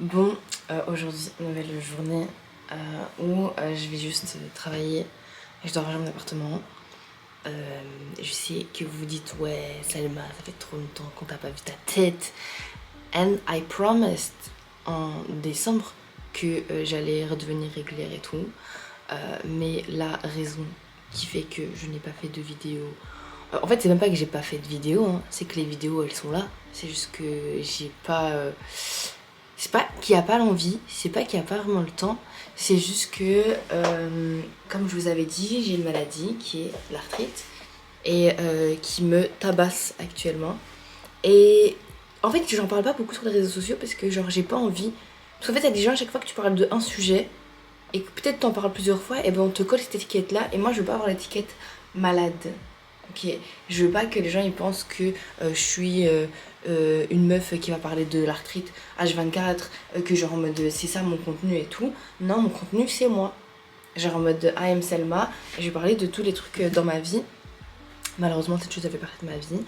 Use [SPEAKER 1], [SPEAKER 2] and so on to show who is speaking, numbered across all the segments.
[SPEAKER 1] Bon, aujourd'hui, nouvelle journée où je vais juste travailler. Je dois ranger mon appartement. Je sais que vous vous dites, ouais, Salma, ça fait trop longtemps qu'on t'a pas vu ta tête. And I promised en décembre que j'allais redevenir régulière et tout. Mais la raison qui fait que je n'ai pas fait de vidéo. En fait, c'est même pas que j'ai pas fait de vidéo, hein, c'est que les vidéos elles sont là. C'est juste que j'ai pas. C'est pas qu'il n'y a pas l'envie, c'est pas qu'il n'y a pas vraiment le temps, c'est juste que, comme je vous avais dit, j'ai une maladie qui est l'arthrite et qui me tabasse actuellement. Et en fait, j'en parle pas beaucoup sur les réseaux sociaux parce que, genre, j'ai pas envie. Parce qu'en fait, il y a des gens, à chaque fois que tu parles de un sujet et que peut-être t'en parles plusieurs fois, et ben on te colle cette étiquette là. Et moi, je veux pas avoir l'étiquette malade. Ok, je veux pas que les gens ils pensent que je suis une meuf qui va parler de l'arthrite H24, que genre en mode c'est ça mon contenu et tout. Non, mon contenu c'est moi. Genre en mode I am Selma, je vais parler de tous les trucs dans ma vie. Malheureusement, cette chose a fait partie de ma vie.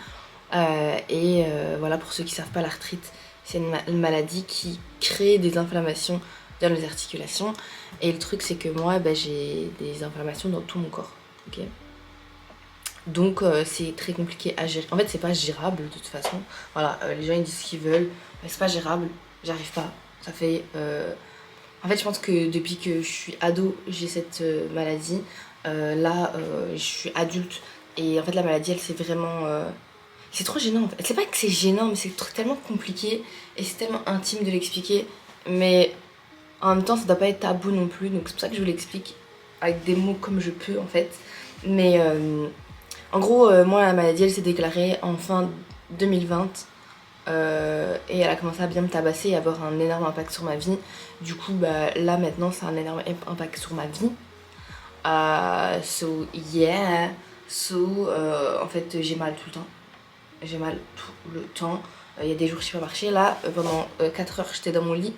[SPEAKER 1] Voilà, pour ceux qui savent pas, l'arthrite c'est une maladie qui crée des inflammations dans les articulations. Et le truc c'est que moi j'ai des inflammations dans tout mon corps. Ok. Donc c'est très compliqué à gérer. En fait c'est pas gérable de toute façon. Voilà, les gens ils disent ce qu'ils veulent. Mais c'est pas gérable, j'arrive pas. Ça fait... En fait je pense que depuis que je suis ado j'ai cette maladie. Je suis adulte. Et en fait la maladie elle c'est vraiment... C'est trop gênant en fait. C'est pas que c'est gênant mais c'est tellement compliqué. Et c'est tellement intime de l'expliquer. Mais en même temps ça doit pas être tabou non plus. Donc c'est pour ça que je vous l'explique avec des mots comme je peux en fait. Mais... En gros, moi, la maladie, elle s'est déclarée en fin 2020 et elle a commencé à bien me tabasser et avoir un énorme impact sur ma vie. Du coup, là, maintenant, ça a un énorme impact sur ma vie. So, yeah. En fait, j'ai mal tout le temps. J'ai mal tout le temps. Il y a des jours, je sais pas marcher. Là, pendant 4 heures, j'étais dans mon lit,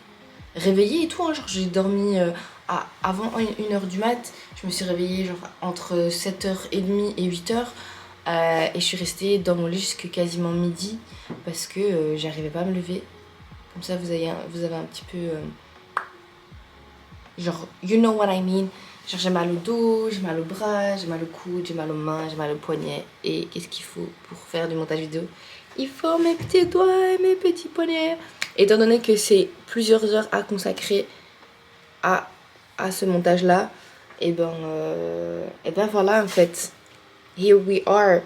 [SPEAKER 1] réveillée et tout. Hein, genre, j'ai dormi avant 1h du mat. Je me suis réveillée genre entre 7h30 et 8h. Et je suis restée dans mon lit jusqu'à quasiment midi parce que j'arrivais pas à me lever. Comme ça, vous avez un petit peu... genre, you know what I mean. Genre, j'ai mal au dos, j'ai mal au bras, j'ai mal au coude, j'ai mal aux mains, j'ai mal au poignet. Et qu'est-ce qu'il faut pour faire du montage vidéo? Il faut mes petits doigts et mes petits poignets. Étant donné que c'est plusieurs heures à consacrer à ce montage-là, et ben voilà en fait. Here we are.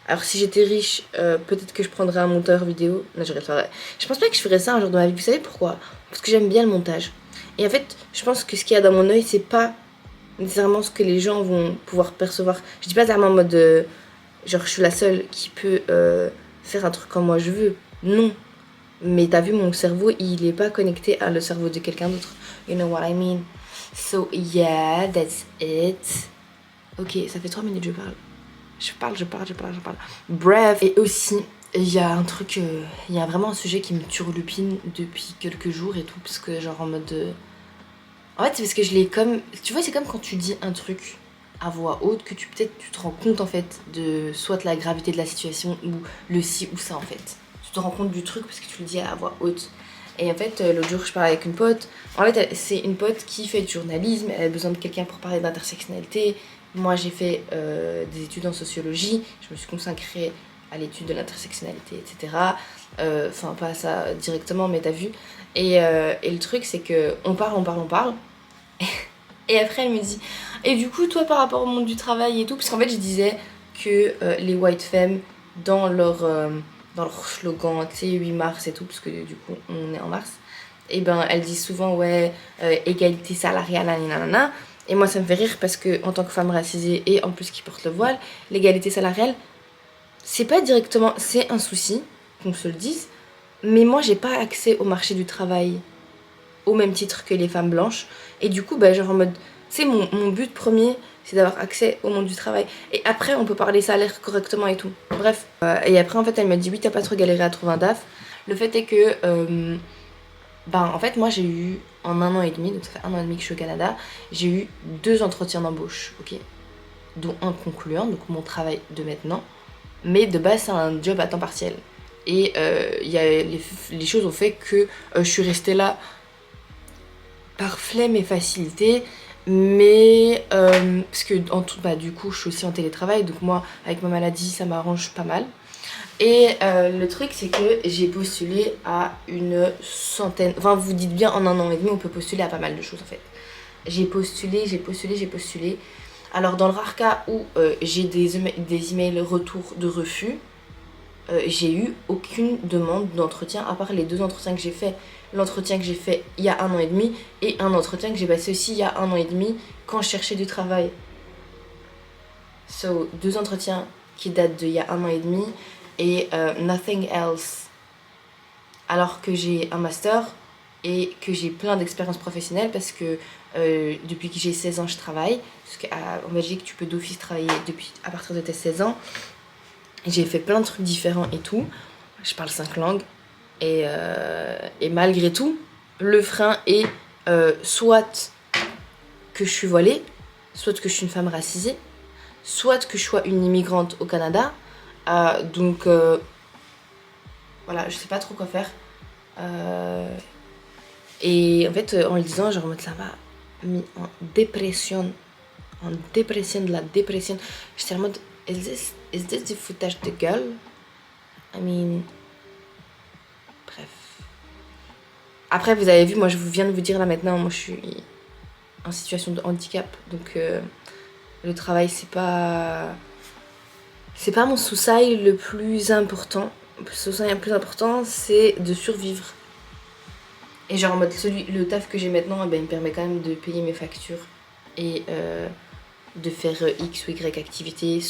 [SPEAKER 1] Alors si j'étais riche, peut-être que je prendrais un monteur vidéo. Non, je pense pas que je ferais ça un jour dans ma vie. Vous savez pourquoi? Parce que j'aime bien le montage. Et en fait, je pense que ce qu'il y a dans mon œil, c'est pas nécessairement ce que les gens vont pouvoir percevoir. Je dis pas nécessairement en mode genre je suis la seule qui peut faire un truc comme moi je veux. Non. Mais t'as vu, mon cerveau, il est pas connecté à le cerveau de quelqu'un d'autre. You know what I mean? So yeah, that's it. Ok, ça fait 3 minutes que je parle. Je parle. Bref. Et aussi, il y a un truc, il y a vraiment un sujet qui me turlupine depuis quelques jours et tout. Parce que genre en mode... En fait, c'est parce que je l'ai comme... Tu vois, c'est comme quand tu dis un truc à voix haute que tu te rends compte en fait de soit la gravité de la situation ou le ci ou ça en fait. Tu te rends compte du truc parce que tu le dis à voix haute. Et en fait, l'autre jour, je parlais avec une pote. En fait, c'est une pote qui fait du journalisme. Elle a besoin de quelqu'un pour parler d'intersectionnalité. Moi, j'ai fait des études en sociologie. Je me suis consacrée à l'étude de l'intersectionnalité, etc. Enfin, pas ça directement, mais t'as vu. Et le truc, c'est que on parle. Et après, elle me dit... Et du coup, toi, par rapport au monde du travail et tout... Parce qu'en fait, je disais que les white femmes, dans leur slogan, tu sais, 8 mars et tout, parce que du coup, on est en mars, et ben, elles disent souvent, ouais, égalité salariale, nanana. Et moi, ça me fait rire parce que, en tant que femme racisée et en plus qui porte le voile, l'égalité salariale, c'est pas directement... C'est un souci, qu'on se le dise, mais moi, j'ai pas accès au marché du travail au même titre que les femmes blanches. Et du coup, genre en mode... Tu sais, mon but premier, c'est d'avoir accès au monde du travail. Et après, on peut parler salaire correctement et tout. Bref. Et après, en fait, elle m'a dit, oui, t'as pas trop galéré à trouver un DAF. Le fait est que... en fait, moi, j'ai eu, en 1 an et demi, donc ça fait 1 an et demi que je suis au Canada, j'ai eu 2 entretiens d'embauche, ok, dont un concluant, donc mon travail de maintenant. Mais de base, c'est un job à temps partiel. Et les choses ont fait que je suis restée là par flemme et facilité. Mais parce que en tout, bah, du coup je suis aussi en télétravail, donc moi avec ma maladie ça m'arrange pas mal. Et le truc c'est que j'ai postulé à une centaine, enfin vous dites bien en un an et demi on peut postuler à pas mal de choses en fait. J'ai postulé. Alors dans le rare cas où j'ai des emails retour de refus, j'ai eu aucune demande d'entretien à part les 2 entretiens que j'ai fait. L'entretien que j'ai fait il y a un an et demi et un entretien que j'ai passé aussi il y a un an et demi quand je cherchais du travail. So, 2 entretiens qui datent d'il y a un an et demi et nothing else. Alors que j'ai un master et que j'ai plein d'expériences professionnelles parce que depuis que j'ai 16 ans je travaille. Parce qu'en Belgique tu peux d'office travailler à partir de tes 16 ans. J'ai fait plein de trucs différents et tout. Je parle 5 langues. Et malgré tout, le frein est soit que je suis voilée, soit que je suis une femme racisée, soit que je sois une immigrante au Canada. Donc voilà, je sais pas trop quoi faire. Et en fait, en le disant, genre, ça m'a mis en dépression. En dépression, de la dépression. J'étais en mode, is this du foutage de gueule? I mean... Bref. Après, vous avez vu, moi je viens de vous dire là maintenant, moi je suis en situation de handicap. Donc le travail, c'est pas mon souci le plus important. Le souci le plus important, c'est de survivre. Et genre en mode, le taf que j'ai maintenant, ben, il me permet quand même de payer mes factures. Et de faire X ou Y activités.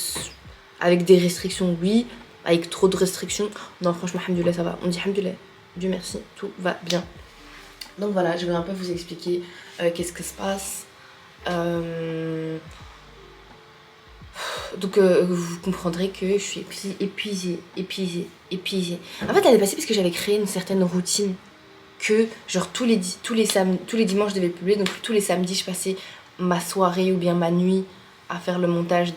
[SPEAKER 1] Avec des restrictions, oui. Avec trop de restrictions, non, franchement, alhamdoulilah, ça va. On dit alhamdoulilah. Dieu merci, tout va bien. Donc voilà, je vais un peu vous expliquer qu'est-ce que se passe. Donc vous comprendrez que je suis épuisée. En fait, l'année passée, parce que j'avais créé une certaine routine que genre tous les dimanches je devais publier. Donc tous les samedis, je passais ma soirée ou bien ma nuit à faire le montage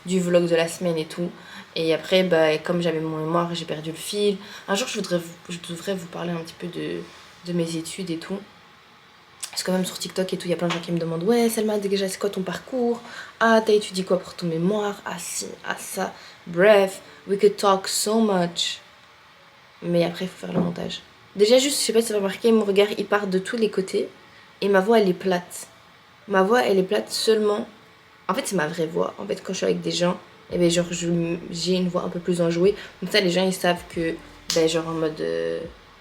[SPEAKER 1] du vlog de la semaine et tout. Et après, bah, comme j'avais mon mémoire, j'ai perdu le fil. Un jour, je devrais vous parler un petit peu de mes études et tout. Parce que même sur TikTok et tout, il y a plein de gens qui me demandent: ouais, Selma, déjà, c'est quoi ton parcours? Ah, t'as étudié quoi pour ton mémoire? Ah, si, ah, ça. Bref, we could talk so much. Mais après, il faut faire le montage. Déjà, juste, je sais pas si vous avez remarqué, mon regard, il part de tous les côtés. Et ma voix, elle est plate. Ma voix, elle est plate seulement. En fait, c'est ma vraie voix. En fait, quand je suis avec des gens, et ben genre j'ai une voix un peu plus enjouée. Comme ça, les gens, ils savent que, ben genre en mode... tu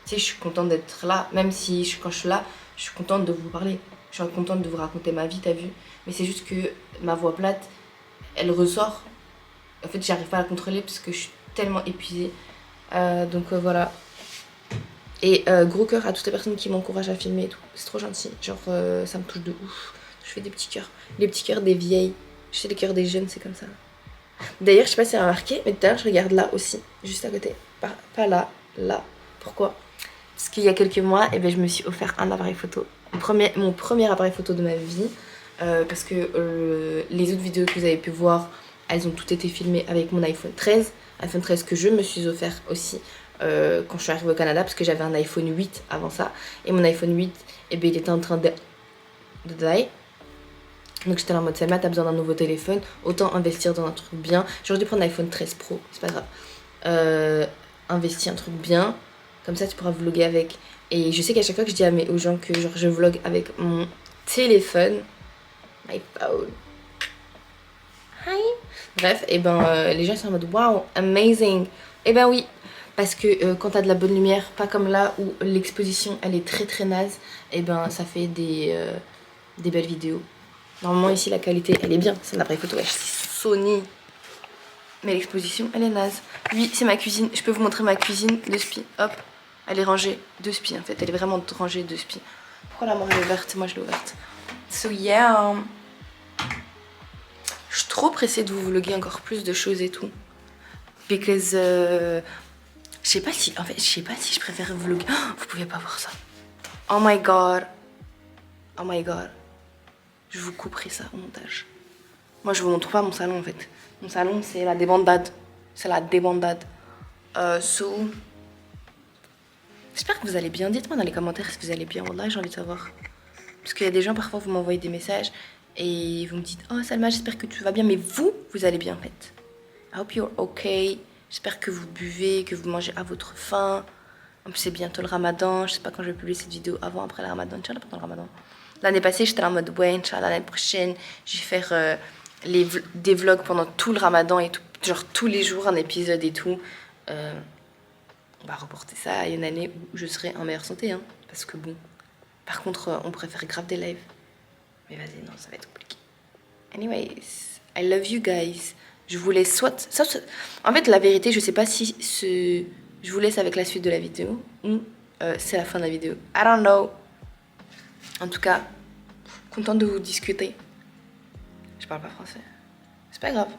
[SPEAKER 1] sais, je suis contente d'être là. Même si quand je suis là, je suis contente de vous parler. Je suis contente de vous raconter ma vie, t'as vu. Mais c'est juste que ma voix plate, elle ressort. En fait, j'arrive pas à la contrôler parce que je suis tellement épuisée. Donc voilà. Et gros cœur à toutes les personnes qui m'encouragent à filmer et tout. C'est trop gentil. Genre, ça me touche de ouf. Je fais des petits cœurs. Les petits cœurs des vieilles. Je sais, les cœurs des jeunes, c'est comme ça. D'ailleurs, je sais pas si vous avez remarqué, mais tout à l'heure, je regarde là aussi. Juste à côté. Pas là, là. Pourquoi? Parce qu'il y a quelques mois, et ben, je me suis offert un appareil photo. Mon premier appareil photo de ma vie. Parce que les autres vidéos que vous avez pu voir, elles ont toutes été filmées avec mon iPhone 13. iPhone 13 que je me suis offert aussi quand je suis arrivée au Canada, parce que j'avais un iPhone 8 avant ça. Et mon iPhone 8, eh ben, il était en train de die. Donc j'étais là en mode: Selma, t'as besoin d'un nouveau téléphone, autant investir dans un truc bien. J'aurais dû prendre l'iPhone 13 Pro, c'est pas grave. Investis un truc bien, comme ça tu pourras vlogger avec. Et je sais qu'à chaque fois que je dis aux gens que genre, je vlog avec mon téléphone, my phone. Hi. Bref, et ben les gens sont en mode wow, amazing. Et ben oui, parce que quand t'as de la bonne lumière, pas comme là où l'exposition elle est très très naze, et ben ça fait des belles vidéos. Normalement ici la qualité elle est bien, c'est un appareil photo, c'est Sony. Mais l'exposition elle est naze. Oui, c'est ma cuisine, je peux vous montrer ma cuisine de spi. Hop, elle est rangée de spi en fait, elle est vraiment rangée de spi. Pourquoi la mort est ouverte? Moi je l'ai ouverte. So yeah. Je suis trop pressée de vous vlogger encore plus de choses et tout. Because je sais pas si je préfère vlogger. Oh, vous pouvez pas voir ça. Oh my god. Oh my god. Je vous couperai ça au montage. Moi, je vous montre pas mon salon en fait. Mon salon, c'est la débandade. C'est la débandade. J'espère que vous allez bien. Dites-moi dans les commentaires si vous allez bien. Wallah, j'ai envie de savoir. Parce qu'il y a des gens, parfois, vous m'envoyez des messages et vous me dites « Oh Salma, j'espère que tu vas bien. » Mais vous allez bien en fait. I hope you're okay. J'espère que vous buvez, que vous mangez à votre faim. En plus, c'est bientôt le ramadan. Je sais pas quand je vais publier cette vidéo, avant, après le ramadan. Inch'Allah, pendant le ramadan. L'année passée, j'étais en mode ouais, Inch'Allah, l'année prochaine, je vais faire des vlogs pendant tout le ramadan et tout. Genre tous les jours, un épisode et tout. On va reporter ça à une année où je serai en meilleure santé. Hein, parce que bon. Par contre, on pourrait faire grave des lives. Mais vas-y, non, ça va être compliqué. Anyways, I love you guys. Je vous laisse en fait, la vérité, je sais pas si je vous laisse avec la suite de la vidéo ou c'est la fin de la vidéo. I don't know. En tout cas, contente de vous discuter. Je parle pas français. C'est pas grave.